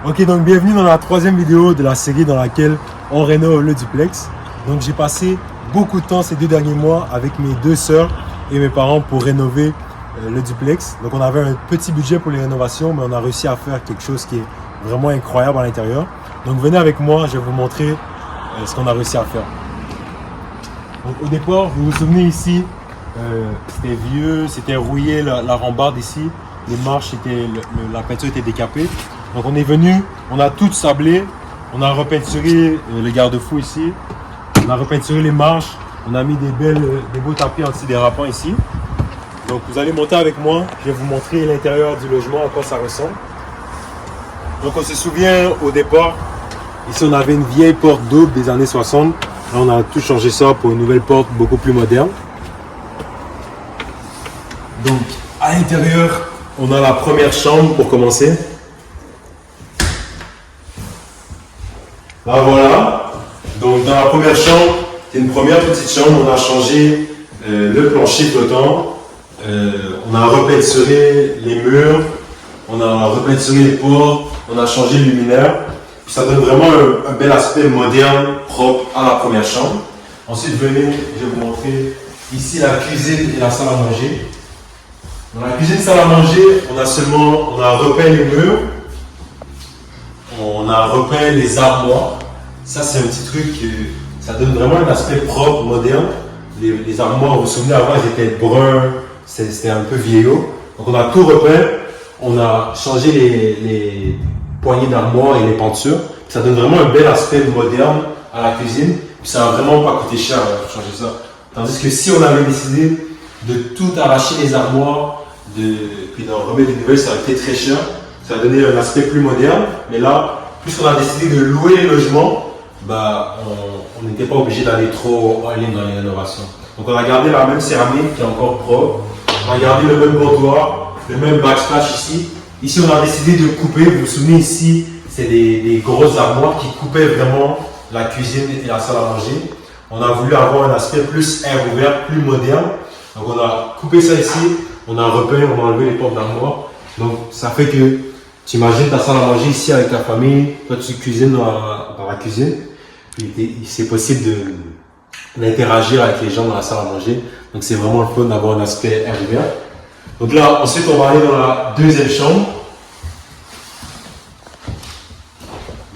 Ok, donc bienvenue dans la troisième vidéo de la série dans laquelle on rénove le duplex. Donc j'ai passé beaucoup de temps ces 2 derniers mois avec mes 2 sœurs et mes parents pour rénover le duplex. Donc on avait un petit budget pour les rénovations, mais on a réussi à faire quelque chose qui est vraiment incroyable à l'intérieur. Donc venez avec moi, je vais vous montrer ce qu'on a réussi à faire. Donc au départ, vous vous souvenez ici, c'était vieux, c'était rouillé la rambarde ici. Les marches, la peinture était décapée. Donc on est venu, on a tout sablé, on a repeinturé les garde-fous ici, on a repeinturé les marches, on a mis des beaux tapis antidérapants ici. Donc vous allez monter avec moi, je vais vous montrer l'intérieur du logement, à quoi ça ressemble. Donc on se souvient au départ, ici on avait une vieille porte double des années 60. Là on a tout changé ça pour une nouvelle porte beaucoup plus moderne. Donc à l'intérieur, on a la première chambre pour commencer. Là voilà, donc dans la première chambre, c'est une première petite chambre, on a changé le plancher flottant, on a repeinturé les murs, on a repeinturé les portes, on a changé le luminaire, puis ça donne vraiment un bel aspect moderne, propre à la première chambre. Ensuite venez, je vais vous montrer ici la cuisine et la salle à manger. Dans la cuisine et salle à manger, on a repeint les murs, on a repeint les armoires. Ça, c'est un petit truc, ça donne vraiment un aspect propre, moderne. Les armoires, vous vous souvenez, avant, elles étaient bruns, c'était un peu vieillot. Donc, on a tout repeint. On a changé les poignées d'armoire et les pentures. Ça donne vraiment un bel aspect moderne à la cuisine. Puis, ça n'a vraiment pas coûté cher pour changer ça. Tandis que si on avait décidé de tout arracher les armoires, puis d'en remettre des nouvelles, ça aurait été très cher. Ça a donné un aspect plus moderne. Mais là, puisqu'on a décidé de louer les logements, on n'était pas obligé d'aller trop en ligne dans les rénovations. Donc on a gardé la même céramique qui est encore propre. On a gardé le même bordure, le même backsplash ici. Ici on a décidé de couper. Vous vous souvenez ici, c'est des grosses armoires qui coupaient vraiment la cuisine et la salle à manger. On a voulu avoir un aspect plus air ouvert, plus moderne. Donc on a coupé ça ici. On a repeint, on a enlevé les portes d'armoire. Donc ça fait que tu imagines ta salle à manger ici avec ta famille, toi tu cuisines dans la cuisine, puis c'est possible d'interagir avec les gens dans la salle à manger. Donc c'est vraiment le fun d'avoir un aspect air ouvert. Donc là, ensuite on va aller dans la deuxième chambre.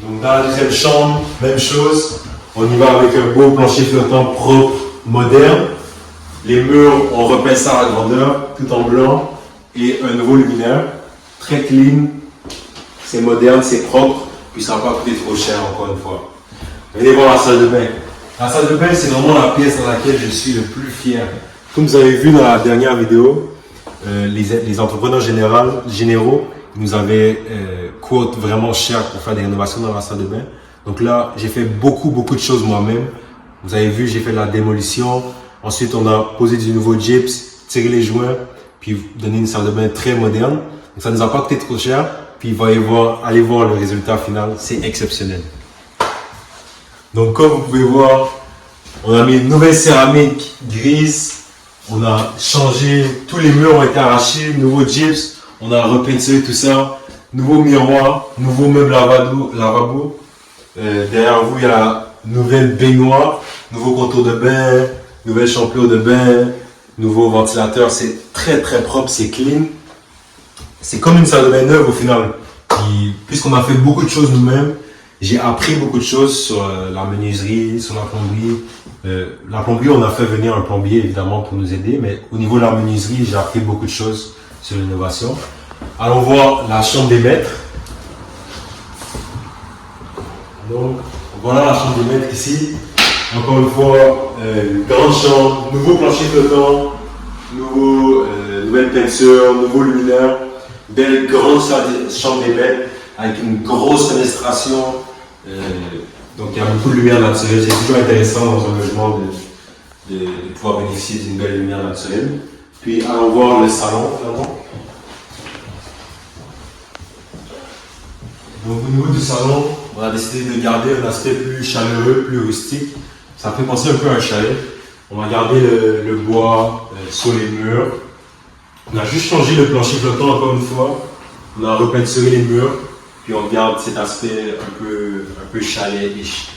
Donc dans la deuxième chambre, même chose, on y va avec un beau plancher flottant propre, moderne. Les murs, on repeint ça à la grandeur, tout en blanc, et un nouveau luminaire, très clean. C'est moderne, c'est propre, puis ça ne va pas coûter trop cher encore une fois. Venez voir la salle de bain. La salle de bain, c'est vraiment la pièce dans laquelle je suis le plus fier. Comme vous avez vu dans la dernière vidéo, les entrepreneurs généraux nous avaient quote vraiment cher pour faire des rénovations dans la salle de bain. Donc là, j'ai fait beaucoup de choses moi-même. Vous avez vu, j'ai fait de la démolition. Ensuite, on a posé du nouveau gyps, tiré les joints, puis donné une salle de bain très moderne. Donc ça ne nous a pas coûté trop cher. Puis allez voir le résultat final, c'est exceptionnel. Donc comme vous pouvez voir, on a mis une nouvelle céramique grise, on a changé, tous les murs ont été arrachés, nouveau gyps, on a repeinturé tout ça, nouveau miroir, nouveau meuble lavabo. Derrière vous, il y a la nouvelle baignoire, nouveau contour de bain, nouvelle champlure de bain, nouveau ventilateur, c'est très propre, c'est clean. C'est comme une salle de bain neuve au final. Puisqu'on a fait beaucoup de choses nous-mêmes, j'ai appris beaucoup de choses sur la menuiserie, sur la plomberie. La plomberie, on a fait venir un plombier évidemment pour nous aider, mais au niveau de la menuiserie, j'ai appris beaucoup de choses sur l'innovation. Allons voir la chambre des maîtres. Donc voilà la chambre des maîtres ici. Encore une fois, grande chambre, nouveau plancher flottant, nouvelle peinture, nouveau luminaire. Belle grande chambre des maîtres avec une grosse fenestration. Donc il y a beaucoup de lumière naturelle. C'est toujours intéressant dans un logement de pouvoir bénéficier d'une belle lumière naturelle. Puis allons voir le salon finalement. Donc au niveau du salon, on a décidé de garder un aspect plus chaleureux, plus rustique. Ça fait penser un peu à un chalet. On a gardé le bois sur les murs. On a juste changé le plancher flottant encore une fois. On a repeinturé les murs. Puis on garde cet aspect un peu chalet-ish.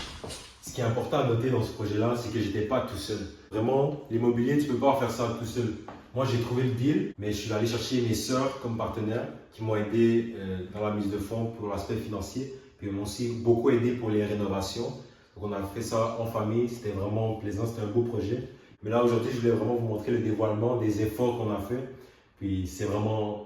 Ce qui est important à noter dans ce projet-là, c'est que j'étais pas tout seul. Vraiment, l'immobilier, tu peux pas faire ça tout seul. Moi, j'ai trouvé le deal, mais je suis allé chercher mes sœurs comme partenaires qui m'ont aidé dans la mise de fonds pour l'aspect financier. Puis ils m'ont aussi beaucoup aidé pour les rénovations. Donc on a fait ça en famille, c'était vraiment plaisant, c'était un beau projet. Mais là, aujourd'hui, je voulais vraiment vous montrer le dévoilement des efforts qu'on a fait. Puis c'est vraiment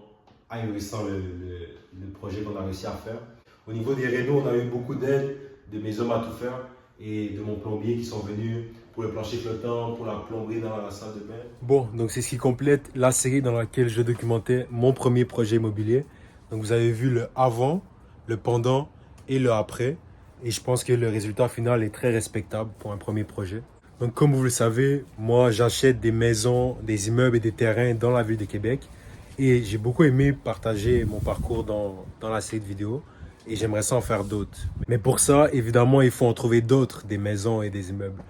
ahurissant le projet qu'on a réussi à faire. Au niveau des rénaux, on a eu beaucoup d'aide de mes hommes à tout faire et de mon plombier qui sont venus pour le plancher flottant, pour la plomberie dans la salle de bain. Bon, donc c'est ce qui complète la série dans laquelle je documentais mon premier projet immobilier. Donc vous avez vu le avant, le pendant et le après. Et je pense que le résultat final est très respectable pour un premier projet. Donc comme vous le savez, moi j'achète des maisons, des immeubles et des terrains dans la ville de Québec. Et j'ai beaucoup aimé partager mon parcours dans la série de vidéos. Et j'aimerais ça en faire d'autres. Mais pour ça, évidemment, il faut en trouver d'autres, des maisons et des immeubles.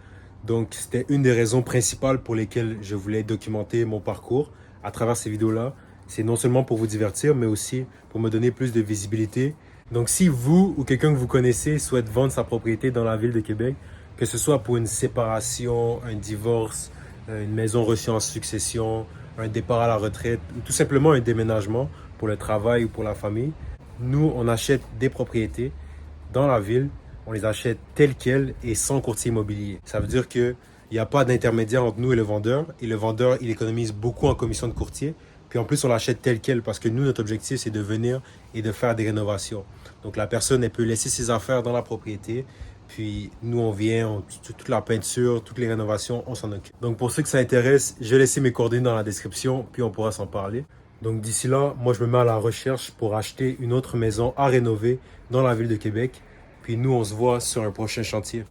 Donc c'était une des raisons principales pour lesquelles je voulais documenter mon parcours à travers ces vidéos-là. C'est non seulement pour vous divertir, mais aussi pour me donner plus de visibilité. Donc si vous ou quelqu'un que vous connaissez souhaite vendre sa propriété dans la ville de Québec, que ce soit pour une séparation, un divorce, une maison reçue en succession, un départ à la retraite, ou tout simplement un déménagement pour le travail ou pour la famille, nous, on achète des propriétés dans la ville, on les achète telles quelles et sans courtier immobilier. Ça veut dire qu'il n'y a pas d'intermédiaire entre nous et le vendeur il économise beaucoup en commission de courtier. Puis en plus, on l'achète tel quel parce que nous, notre objectif, c'est de venir et de faire des rénovations. Donc la personne, elle peut laisser ses affaires dans la propriété. Puis nous, on vient, toute la peinture, toutes les rénovations, on s'en occupe. Donc pour ceux que ça intéresse, je vais laisser mes coordonnées dans la description, puis on pourra s'en parler. Donc d'ici là, moi, je me mets à la recherche pour acheter une autre maison à rénover dans la ville de Québec. Puis nous, on se voit sur un prochain chantier.